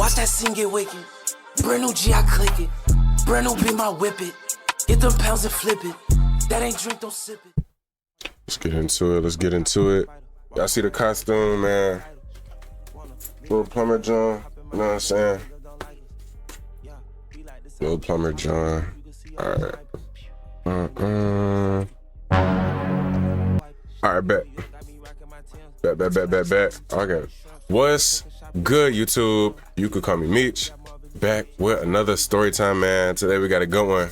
Watch that scene get wicked. Brand new G, I click it. Brand new beam, I whip it. Get them pounds and flip it. That ain't drink, don't sip it. Let's get into it. Let's get into it. Y'all see the costume, man. Little plumber John. You know what I'm saying? Little plumber John. All right. All right, bet. Bet. Okay. What's good, YouTube? You could call me Meech. Back with another story time, man. Today we got a good one.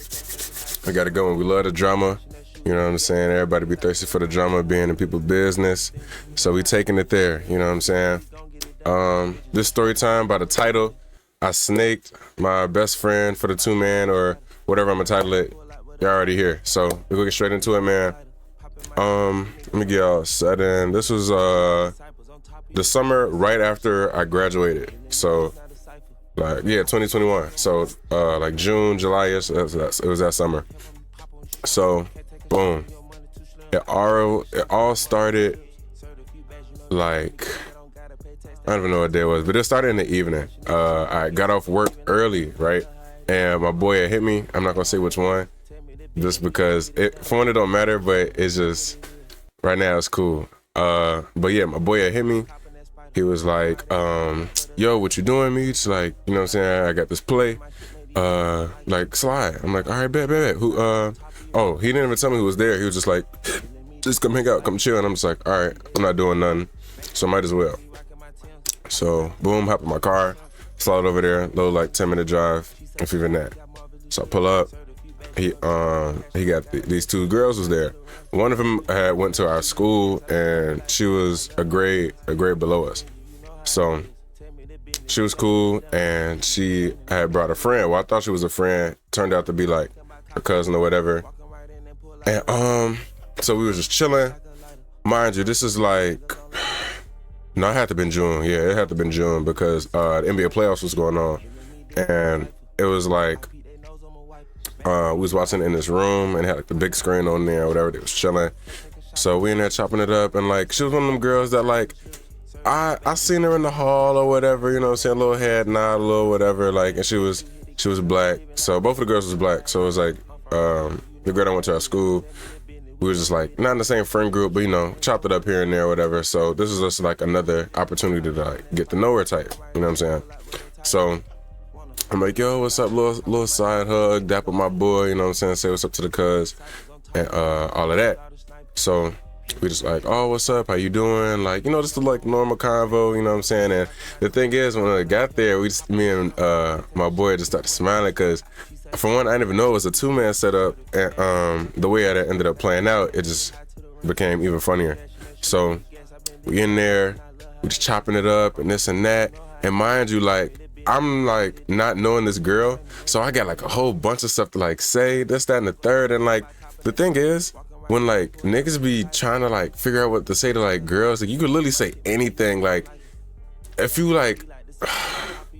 We love the drama. You know what I'm saying? Everybody be thirsty for the drama, being in people's business. So we taking it there. You know what I'm saying? This story time, by the title, I snaked my best friend for the 2-man or whatever I'm gonna title it. You're already here. So we're gonna get straight into it, man. Let me get y'all set in. This was the summer right after I graduated. So like, yeah, 2021. So like June, July-ish, it was that summer. So boom. It all started like, I don't even know what day it was, but it started in the evening. I got off work early, right? And my boy had hit me. I'm not gonna say which one, just because for one, it don't matter, but it's just, right now it's cool. But yeah, my boy had hit me. He was like, yo, what you doing, Meech? Like, you know what I'm saying? I got this play. Like, slide. I'm like, all right, bet. Who, oh, he didn't even tell me who was there. He was just like, just come hang out, come chill. And I'm just like, all right, I'm not doing nothing, so might as well. So boom, hop in my car, slide over there, little like 10-minute drive, if even that. So I pull up. He got these 2 girls was there. One of them had went to our school, and she was a grade below us. So she was cool, and she had brought a friend. Well, I thought she was a friend. Turned out to be like her cousin or whatever. And so we was just chilling. Mind you, this is like, no, it had to have been June. Yeah, it had to have been June, because the NBA playoffs was going on, and it was like, we was watching in this room and had like the big screen on there or whatever. They was chilling. So we in there chopping it up, and like, she was one of them girls that like, I seen her in the hall or whatever, you know what I'm saying, a little head nod, a little whatever, like, and she was black. So both of the girls was black. So it was like, the girl that went to our school, we was just like, not in the same friend group, but you know, chopped it up here and there or whatever. So this is just like another opportunity to like get to know her type, you know what I'm saying? So I'm like, yo, what's up, little side hug, dap with my boy, you know what I'm saying, say what's up to the cuz, and all of that. So we just like, oh, what's up, how you doing? Like, you know, just like normal convo, you know what I'm saying? And the thing is, when I got there, me and my boy just started smiling, because for one, I didn't even know it was a 2-man setup, and the way that ended up playing out, it just became even funnier. So we in there, we just chopping it up and this and that, and mind you, like, I'm like not knowing this girl, so I got like a whole bunch of stuff to like say, this, that, and the third. And like, the thing is, when like niggas be trying to like figure out what to say to like girls, like, you could literally say anything. Like, if you like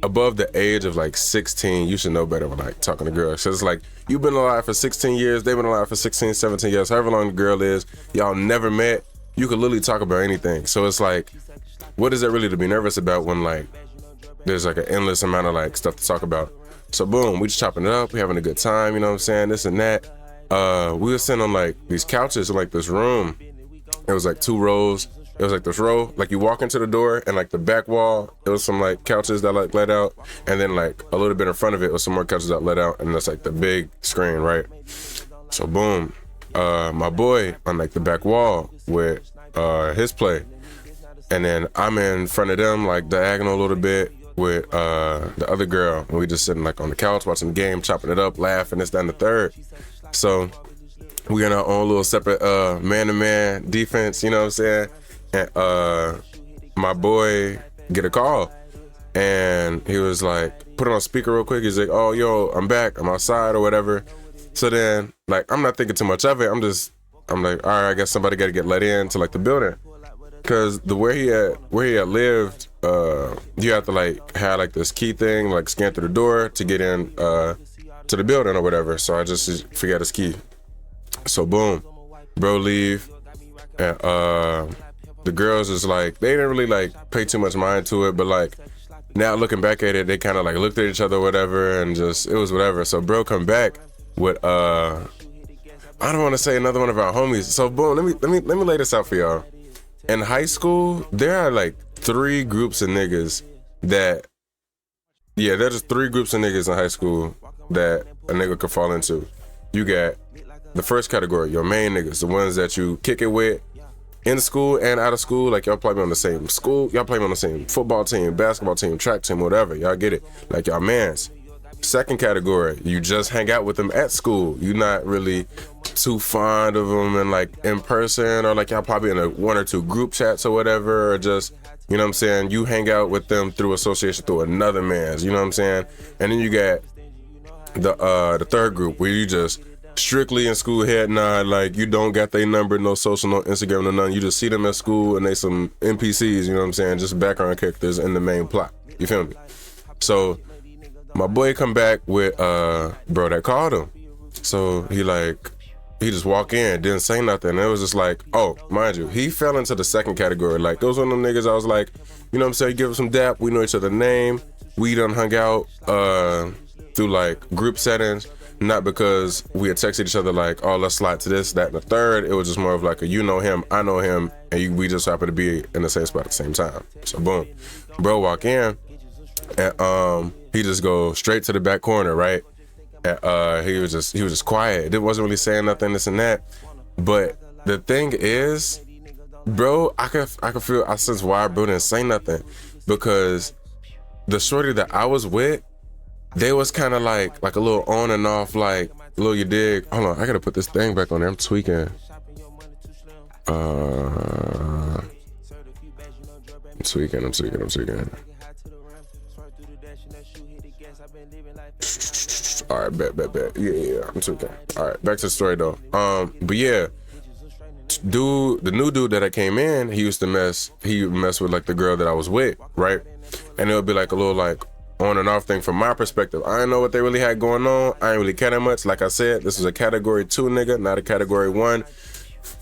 above the age of like 16, you should know better when like talking to girls. So it's like, you've been alive for 16 years, they've been alive for 16, 17 years, however long the girl is, y'all never met, you could literally talk about anything. So it's like, what is it really to be nervous about when like there's like an endless amount of like stuff to talk about? So boom, we just chopping it up, we having a good time, you know what I'm saying, this and that. We were sitting on like these couches in like this room. It was like 2 rows. It was like this row, like you walk into the door, and like the back wall, it was some like couches that like let out, and then like a little bit in front of it was some more couches that let out, and that's like the big screen, right? So boom, my boy on like the back wall with his play, and then I'm in front of them like diagonal a little bit with the other girl, and we just sitting like on the couch watching the game, chopping it up, laughing, this, that, and the third. So we in our own little separate man-to-man defense, you know what I'm saying? And my boy get a call, and he was like, put it on speaker real quick. He's like, oh, yo, I'm back, I'm outside or whatever. So then, like, I'm not thinking too much of it. I'm like, all right, I guess somebody got to get let in to like the building, because where he had lived, you have to like have like this key thing, like scan through the door to get in to the building or whatever. So I just forgot his key. So boom, bro leave, and the girls is like, they didn't really like pay too much mind to it, but like now looking back at it, they kind of like looked at each other or whatever, and just, it was whatever. So bro come back with I don't want to say another one of our homies. So boom, let me lay this out for y'all. In high school, there are like 3 groups of niggas that, yeah, there's just 3 groups of niggas in high school that a nigga could fall into. You got the first category, your main niggas, the ones that you kick it with in school and out of school. Like y'all play on the same school, y'all play on the same football team, basketball team, track team, whatever. Y'all get it, like y'all mans. Second category, you just hang out with them at school. You're not really too fond of them and like in person, or like y'all probably in a 1 or 2 group chats or whatever, or just, you know what I'm saying, you hang out with them through association through another man's, you know what I'm saying? And then you got the third group where you just strictly in school head nod, like you don't got their number, no social, no Instagram, no nothing. You just see them at school and they some NPCs, you know what I'm saying? Just background characters in the main plot. You feel me? So my boy come back with bro that called him. So he just walk in, didn't say nothing. And it was just like, oh, mind you, he fell into the second category. Like those one of them niggas I was like, you know what I'm saying, give him some dap, we know each other's name, we done hung out through like group settings, not because we had texted each other like, oh, let's slide to this, that, and the third. It was just more of like a, you know him, I know him, and we just happen to be in the same spot at the same time. So boom, bro walk in, and he just go straight to the back corner, right? And he was just quiet. It wasn't really saying nothing, this and that. But the thing is, bro, I could feel, I sense why bro didn't say nothing, because the shorty that I was with, they was kind of like a little on and off, like a little, you dig. Hold on, I gotta put this thing back on there. I'm tweaking. I'm tweaking. All right, bet. Yeah, I'm tweaking. All right, back to the story though. But yeah, the new dude that I came in, he mess with like the girl that I was with, right? And it would be like a little like on and off thing from my perspective. I didn't know what they really had going on. I ain't really care that much. Like I said, this was a category 2 nigga, not a category 1.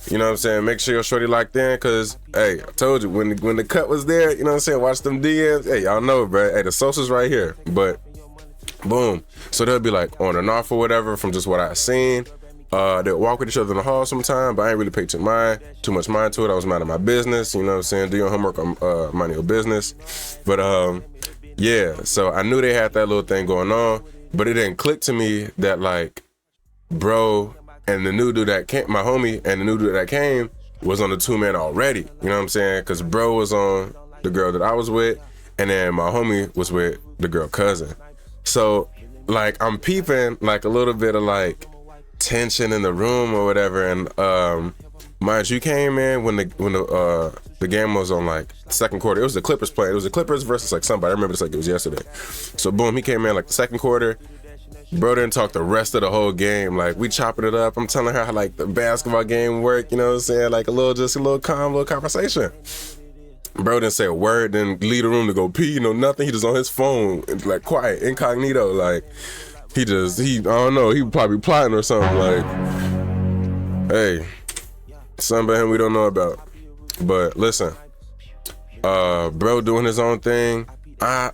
You know what I'm saying? Make sure your shorty locked in, cause hey, I told you when the cut was there, you know what I'm saying? Watch them DMs. Hey, y'all know, bro. Hey, the socials right here. But boom. So they'll be like on and off or whatever from just what I seen. They'll walk with each other in the hall sometime, but I ain't really paid too much mind to it. I was minding my business, you know what I'm saying? Do your homework, mind your business. But yeah, so I knew they had that little thing going on, but it didn't click to me that like, bro and the new dude that came, my homie and the new dude that came was on the 2-man already. You know what I'm saying? Cause bro was on the girl that I was with, and then my homie was with the girl cousin. So like I'm peeping like a little bit of like tension in the room or whatever, and mind you, came in when the game was on like second quarter. It was the Clippers playing. It was the Clippers versus like somebody. I remember this like it was yesterday. So boom, he came in like the second quarter. Bro didn't talk the rest of the whole game. Like we chopping it up. I'm telling her how like the basketball game worked. You know what I'm saying? Like a little calm, little conversation. Bro didn't say a word. Didn't leave the room to go pee. You know nothing. He just on his phone, like quiet, incognito. Like I don't know. He probably plotting or something. Like, hey, something about him we don't know about. But listen, bro doing his own thing. I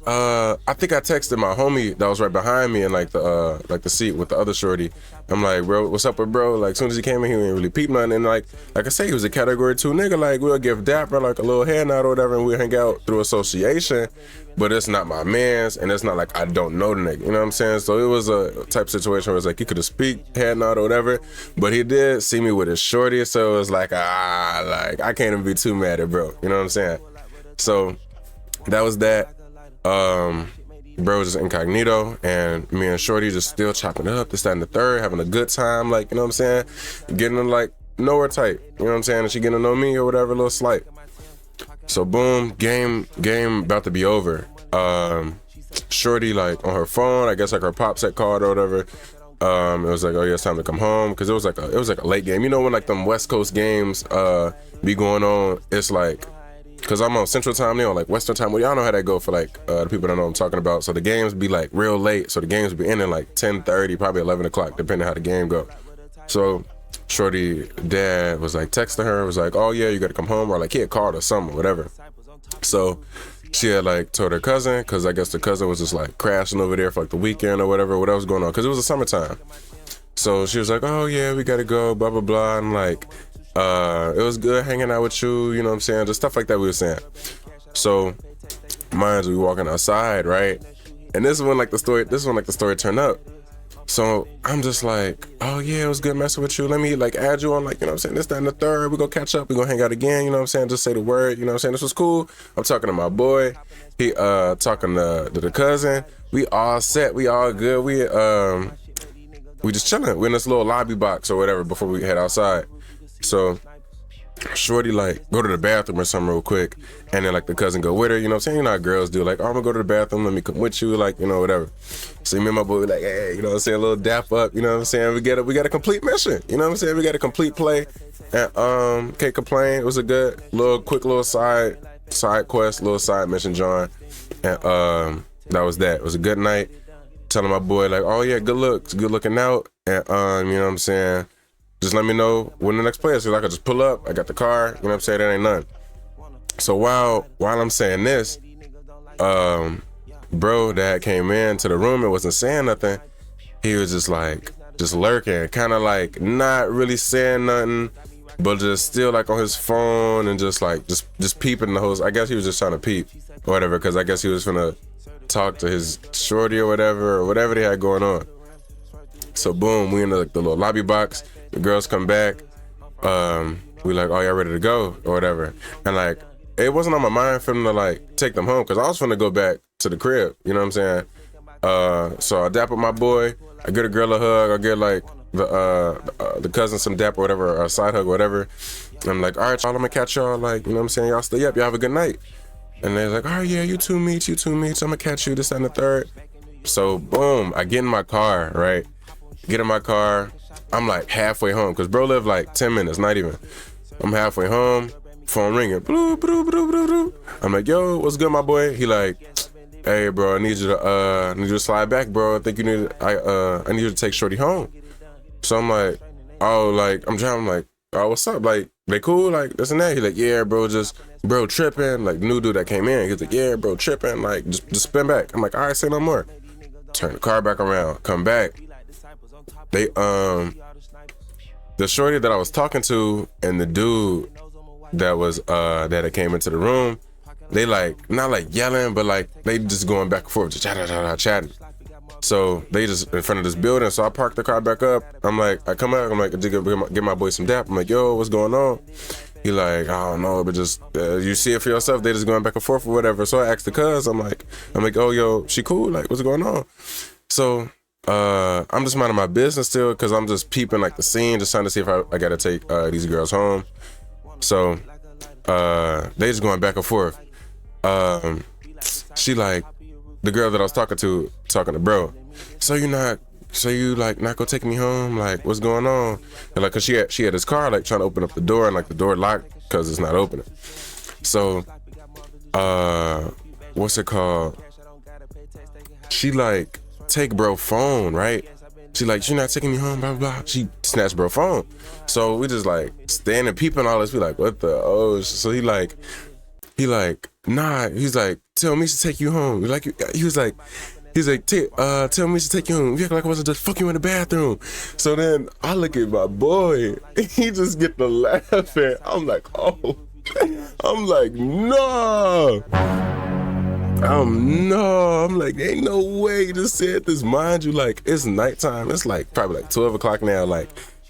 think I texted my homie that was right behind me in like the seat with the other shorty. I'm like, bro, what's up with bro? Like, as soon as he came in, he didn't really peep nothing. And like I say, he was a category 2 nigga. Like, we'll give Dapper like a little head nod or whatever, and we'll hang out through association. But it's not my man's, and it's not like I don't know the nigga. You know what I'm saying? So it was a type of situation where it's like he could have speak, head nod or whatever, but he did see me with his shorty, so it was like, like I can't even be too mad at bro. You know what I'm saying? So that was that. Bro was just incognito, and me and shorty just still chopping it up, this, that, and the third, having a good time, like, you know what I'm saying? Getting to like know her type, you know what I'm saying? And she getting to know me or whatever, a little slight. So boom, game about to be over. Shorty like on her phone, I guess like her pop set card or whatever. It was like, oh yeah, it's time to come home, because it was like a late game. You know when like them West Coast games be going on, it's like, because I'm on Central Time, they on like Western Time. Well, y'all know how that go for like the people that know what I'm talking about. So the games be like real late. So the games be ending like 10:30, probably 11 o'clock, depending on how the game go. So shorty dad was like texting her, was like, oh yeah, you gotta come home, or like he had called or something, whatever. So she had like told her cousin, because I guess the cousin was just like crashing over there for like the weekend or whatever, what else was going on, because it was the summertime. So she was like, oh yeah, we gotta go, blah, blah, blah. And like, it was good hanging out with you, you know what I'm saying? Just stuff like that we were saying. So, mind you, we walking outside, right? And this is when like the story turned up. So I'm just like, oh yeah, it was good messing with you. Let me like add you on, like, you know what I'm saying, this, that, and the third. We gonna catch up, we gonna hang out again, you know what I'm saying? Just say the word, you know what I'm saying? This was cool. I'm talking to my boy. He talking to the cousin. We all set, we all good. We just chilling. We're in this little lobby box or whatever before we head outside. So shorty like go to the bathroom or something real quick, and then like the cousin go with her, you know what I'm saying? You know how girls do, like, oh, I'm gonna go to the bathroom, let me come with you, like, you know, whatever. So me and my boy like, hey, you know what I'm saying, a little dap up, you know what I'm saying? We get a complete mission, you know what I'm saying? We got a complete play, and can't complain. It was a good quick little side quest, little side mission, John. And that was that. It was a good night. Telling my boy like, oh yeah, good looking out, and you know what I'm saying, just let me know when the next play is, so I could just pull up. I got the car, you know what I'm saying, that ain't nothing. So while I'm saying this, bro that came into the room and wasn't saying nothing, he was just lurking, kind of like not really saying nothing, but just still like on his phone and just peeping the whole. I guess he was just trying to peep or whatever, because I guess he was finna talk to his shorty or whatever they had going on. So boom, we in the little lobby box. The girls come back. We like, oh, y'all ready to go or whatever. And like, it wasn't on my mind for them to like take them home, because I was finna go back to the crib. You know what I'm saying? So I dap up my boy. I get a girl a hug. I get like the cousin some dap or whatever, or a side hug or whatever. And I'm like, all right, y'all, I'm gonna catch y'all. Like, you know what I'm saying? Y'all stay up. Y'all have a good night. And they're like, oh yeah, you too, Meech. I'm gonna catch you, this, that, and the third. So boom, I get in my car, right? Get in my car. I'm like halfway home, because bro lived like 10 minutes, not even. I'm halfway home, phone ringing. Bloop, bloop, bloop, bloop, bloop. I'm like, yo, what's good, my boy? He like, hey bro, I need you to slide back, bro. I think I need you to take shorty home. So I'm like, oh, like, I'm driving, like, oh, what's up? Like, they cool? Like, this and that. He like, yeah, bro, bro tripping. Like, new dude that came in. He's like, yeah, bro, tripping. Like, just spin back. I'm like, all right, say no more. Turn the car back around, come back. They, the shorty that I was talking to and the dude that came into the room, they like, not like yelling, but like, they just going back and forth, just chatting. So they just in front of this building. So I parked the car back up. I'm like, I come out, I'm like, get my boy some dap. I'm like, yo, what's going on? He like, I don't know, but just, you see it for yourself. They just going back and forth or whatever. So I asked the cuz, I'm like, oh, yo, she cool? Like, what's going on? So I'm just minding my business still, because I'm just peeping like the scene, just trying to see if I gotta take these girls home. So they just going back and forth. She like, the girl that I was talking to bro, so you not gonna take me home? Like, what's going on? And like, cause she had his car like trying to open up the door, and like the door locked because it's not opening. So what's it called? She like take bro phone, right? She like, she not taking me home, blah, blah, blah. She snatched bro phone. So we just like standing peeping all this. We like, what the, oh. So he like, nah, he's like, tell me to take you home. He was like, tell me to take you home. You act like I wasn't just fucking you in the bathroom. So then I look at my boy, he just get the laughing. I'm like, oh. I'm like, no. I'm like, ain't no way you just said this. Mind you, like, it's nighttime. It's like probably like 12 o'clock now, like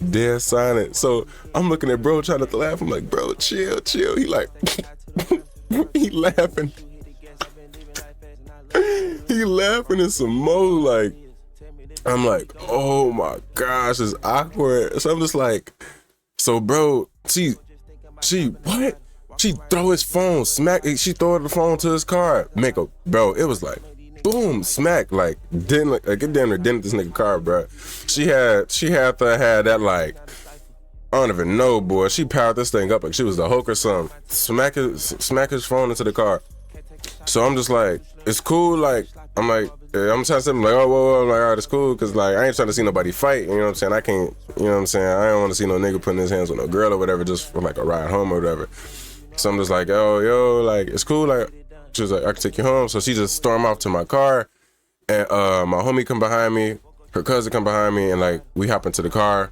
dead silent. So I'm looking at bro trying not to laugh. I'm like, bro, chill. He like, he laughing. He laughing and some more, like, I'm like, oh my gosh, it's awkward. So I'm just like, so bro, she what? She throw his phone, she throw the phone to his car, bro, it was like, boom, smack, like, it damn near dented this nigga car, bro. She had to have that, like, I don't even know, boy. She powered this thing up like she was the Hulk or something. Smack his phone into the car. So I'm just like, it's cool, like, I'm like, I'm trying to say, I'm like, oh, whoa, I'm like, all right, it's cool, because, like, I ain't trying to see nobody fight, you know what I'm saying? I can't, you know what I'm saying? I don't want to see no nigga putting his hands on no girl or whatever, just for, like, a ride home or whatever. So I'm just like, oh, yo, like, it's cool, like, She was like, I can take you home. So she just stormed off to my car, and my homie come behind me, her cousin come behind me, and like we hop into the car,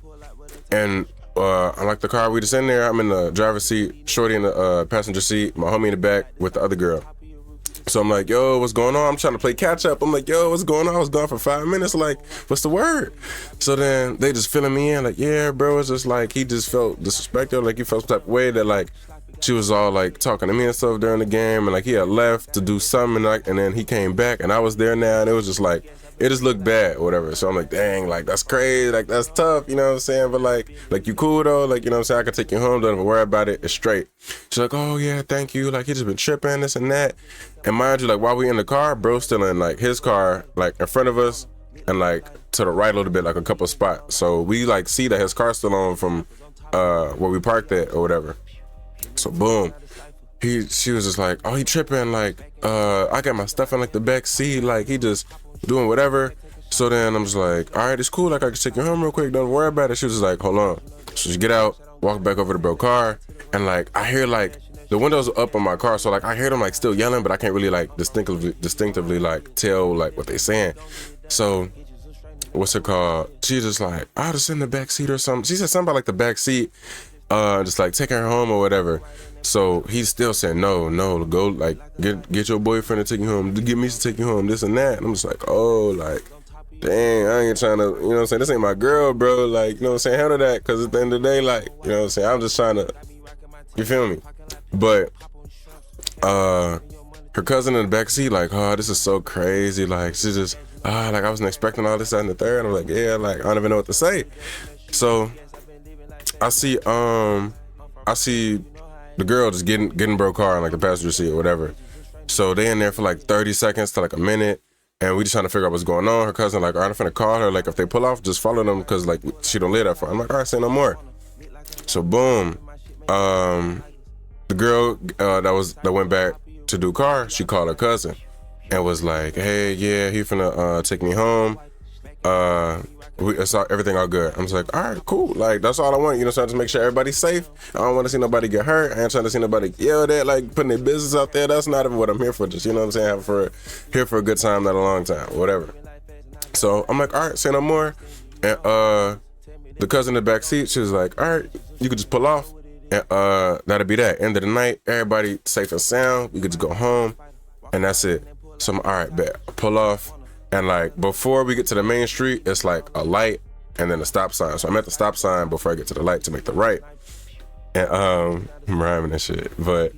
and I like the car. We just in there. I'm in the driver's seat, Shorty in the passenger seat, my homie in the back with the other girl. So I'm like, yo, what's going on? I'm trying to play catch up. I'm like, yo, what's going on? I was gone for 5 minutes. Like, what's the word? So then they just filling me in like, yeah, bro. It's just like, he just felt disrespected. Like he felt some type of way that like, she was all like talking to me and stuff during the game. And like he had left to do something and then he came back and I was there now. And it was just like, it just looked bad or whatever. So I'm like, dang, like that's crazy. Like that's tough. You know what I'm saying? But like you cool though. Like, you know what I'm saying? I can take you home. Don't even worry about it. It's straight. She's like, oh yeah, thank you. Like he just been tripping, this and that. And mind you, like while we in the car, bro still in like his car, like in front of us and like to the right a little bit, like a couple spots. So we like see that his car's still on from where we parked at or whatever. So boom, she was just like, oh, he tripping. Like I got my stuff in like the back seat. Like he just doing whatever. So then I'm just like, all right, it's cool. Like I can take you home real quick. Don't worry about it. She was just like, hold on. So she get out, walk back over to bro car, and like I hear like the windows are up on my car, so like I hear them like still yelling, but I can't really like distinctively like tell like what they saying. So what's it called? She just like, I'll just in the back seat or something. She said something about like the back seat, just like taking her home or whatever. So he's still saying no, go like get your boyfriend to take you home, get me to take you home, this and that. And I'm just like, oh, like dang, I ain't trying to, you know what I'm saying? This ain't my girl, bro. Like, you know what I'm saying? Handle that, because at the end of the day, like, you know what I'm saying? I'm just trying to, you feel me? But her cousin in the backseat, like, oh, this is so crazy. Like, she just, like, I wasn't expecting all this, that, and the third. And I'm like, yeah, like, I don't even know what to say. So I see the girl just getting bro car in like the passenger seat or whatever. So they in there for like 30 seconds to like a minute. And we just trying to figure out what's going on. Her cousin like, all right, I'm finna call her. Like, if they pull off, just follow them, because like she don't live that far. I'm like, all right, say no more. So boom, the girl that went back to do car, she called her cousin and was like, hey, yeah, he finna take me home. It's everything all good. I'm just like, all right, cool. Like, that's all I want. You know, so I just make sure everybody's safe. I don't want to see nobody get hurt. I ain't trying to see nobody yell at, like, putting their business out there. That's not even what I'm here for. Just, you know what I'm saying? Here for a good time, not a long time, whatever. So I'm like, all right, say no more. And the cousin in the back seat, she was like, all right, you could just pull off. And that'll be that. End of the night, everybody safe and sound. We could just go home, and that's it. So I'm all right, bet. Pull off. And like before we get to the main street, it's like a light and then a stop sign. So I'm at the stop sign before I get to the light to make the right. And I'm rhyming and shit. But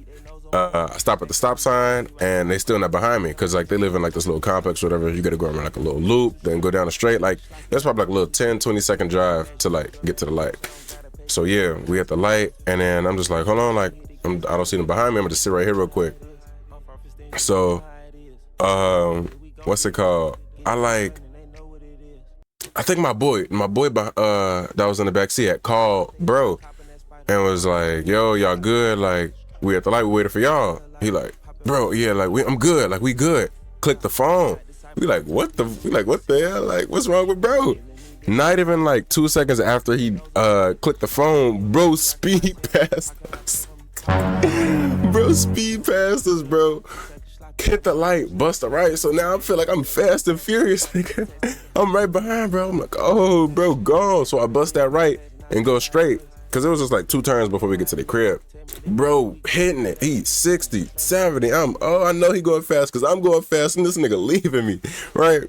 I stop at the stop sign and they still not behind me, because like they live in like this little complex or whatever. You gotta go around like a little loop, then go down the straight. Like that's probably like a little 10-20 second drive to like get to the light. So yeah, we at the light, and then I'm just like, hold on, like I don't see them behind me. I'm gonna just sit right here real quick. So what's it called? I think my boy that was in the back seat had called bro and was like, yo, y'all good? Like, we at the light, we waiting for y'all. He like, bro, yeah, like I'm good, like we good. Click the phone. We like, what the hell? Like, what's wrong with bro? Not even like 2 seconds after he clicked the phone, bro speed past us. Bro. Hit the light, bust the right. So now I feel like I'm fast and furious, nigga. I'm right behind, bro. I'm like, oh, bro, gone. So I bust that right and go straight, because it was just like 2 turns before we get to the crib. Bro, hitting it. He's 60, 70. I know he going fast, because I'm going fast and this nigga leaving me, right?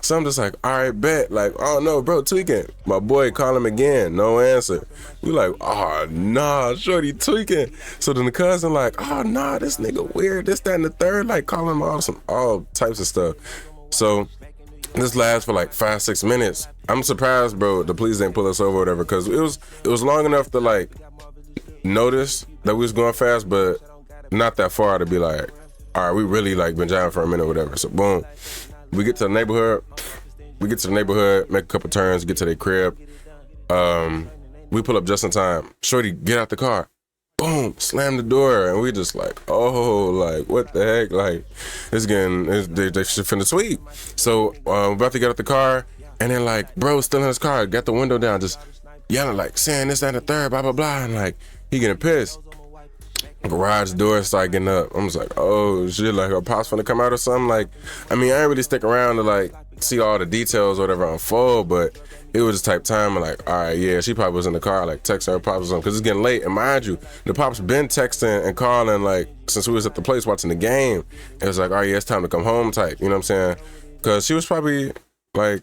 So I'm just like, all right, bet. Like, oh no, bro, tweaking. My boy call him again, no answer. We like, oh nah, shorty tweaking. So then the cousin like, oh nah, this nigga weird, this, that, and the third, like calling him all types of stuff. So this lasts for like 5-6 minutes. I'm surprised, bro, the police didn't pull us over or whatever, because it was long enough to like notice that we was going fast, but not that far to be like, all right, we really like been driving for a minute or whatever. So boom, we get to the neighborhood, make a couple turns, get to their crib. We pull up just in time. Shorty, get out the car. Boom, slam the door, and we just like, oh, like what the heck? Like they should finna sweep. So we're about to get out the car, and then like bro still in his car, got the window down, just yelling like saying this, that, and the third, blah blah blah, and like he getting pissed. garage door started getting up. I was like, oh shit, like her pops finna come out or something. Like, I mean, I ain't really stick around to like see all the details or whatever unfold, but it was the type of time of like, all right, yeah, she probably was in the car, like texting her pops or something, because it's getting late. And mind you, the pops been texting and calling like since we was at the place watching the game. It was like, all right, yeah, it's time to come home type, you know what I'm saying? Because she was probably like,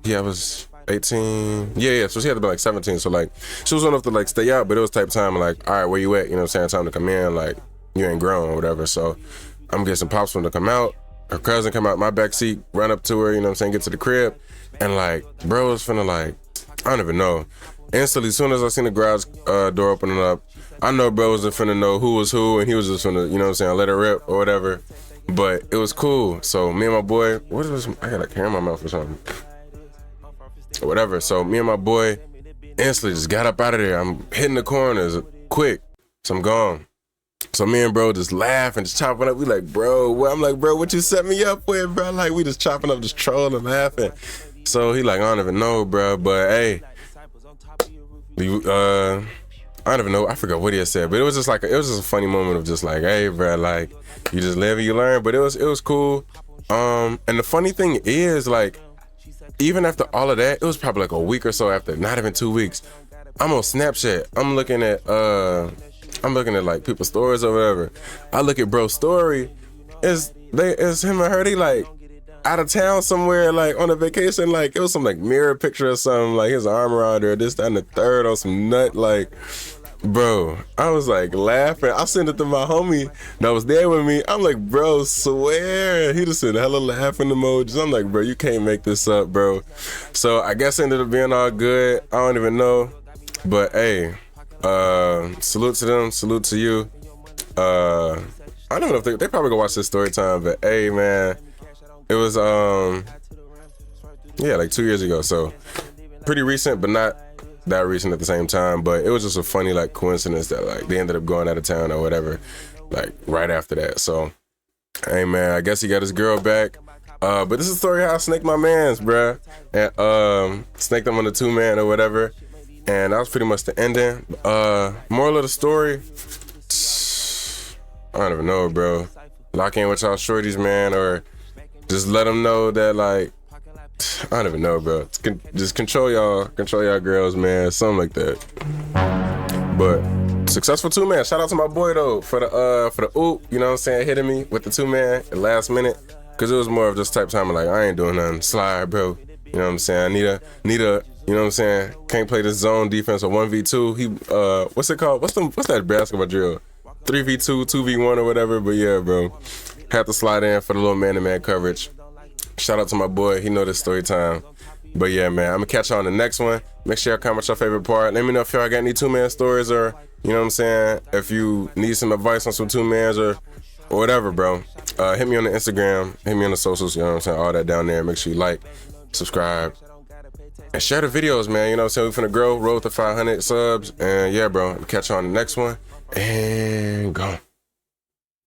yeah, I was 18. Yeah, so she had to be like 17. So like, she was old enough to like stay out, but it was type of time like, all right, where you at? You know what I'm saying? Time to come in, like, you ain't grown or whatever. So I'm getting pops from to come out. Her cousin come out my back seat, run up to her, you know what I'm saying, get to the crib. And like, bro was finna like, I don't even know. Instantly, as soon as I seen the garage door opening up, I know bro was finna know who was who, and he was just finna, you know what I'm saying, let it rip or whatever. But it was cool. So me and my boy, what is this? I got a hair in my mouth or something. Or whatever. So me and my boy instantly just got up out of there. I'm hitting the corners quick. So I'm gone. So me and bro just laugh and just chopping up. We like, bro, what? I'm like, bro, what you set me up with, bro? Like, we just chopping up, just trolling, laughing. So he like, I don't even know, bro, but hey, I don't even know. I forgot what he had said, but it was just like, it was just a funny moment of just like, hey, bro, like, you just live and you learn. But it was cool. And the funny thing is, like, even after all of that, it was probably like a week or so after, not even 2 weeks. I'm on Snapchat. I'm looking at like people's stories or whatever. I look at bro's story. It's him and her. They like out of town somewhere, like on a vacation. Like it was some like mirror picture or something. Like his arm around her, this, that, and the third on some nut. Like, bro, I was like laughing. I sent it to my homie that was there with me. I'm like, bro, swear. He just sent hella laughing emojis. I'm like, bro, you can't make this up, bro. So I guess it ended up being all good. I don't even know. But hey, salute to them, salute to you. I don't know if they probably gonna watch this story time, but hey man, it was yeah, like 2 years ago, so pretty recent, but not that recent at the same time. But it was just a funny like coincidence that like they ended up going out of town or whatever, like right after that. So hey man, I guess he got his girl back. But this is a story how I snaked my mans, bruh, and snaked them on the 2-man or whatever. And that was pretty much the ending. Moral of the story, I don't even know, bro. Lock in with y'all shorties, man, or just let them know that, like, I don't even know, bro. Just control y'all girls, man, something like that. But successful 2-man. Shout out to my boy though for the oop, you know what I'm saying, hitting me with the 2-man at last minute, cause it was more of just type of time of like I ain't doing nothing, slide, bro. You know what I'm saying? I need a. You know what I'm saying? Can't play this zone defense or 1v2. He, what's it called? What's that basketball drill? 3v2, 2v1 or whatever. But yeah, bro, had to slide in for the little man-to-man coverage. Shout out to my boy. He know this story time. But yeah, man, I'm gonna catch y'all on the next one. Make sure y'all comment your favorite part. Let me know if y'all got any 2-man stories or, you know what I'm saying? If you need some advice on some 2-mans or whatever, bro. Hit me on the Instagram. Hit me on the socials. You know what I'm saying? All that down there. Make sure you like, subscribe. And share the videos, man. You know what I'm saying? We finna grow, roll to 500 subs. And yeah, bro, catch you on the next one. And go.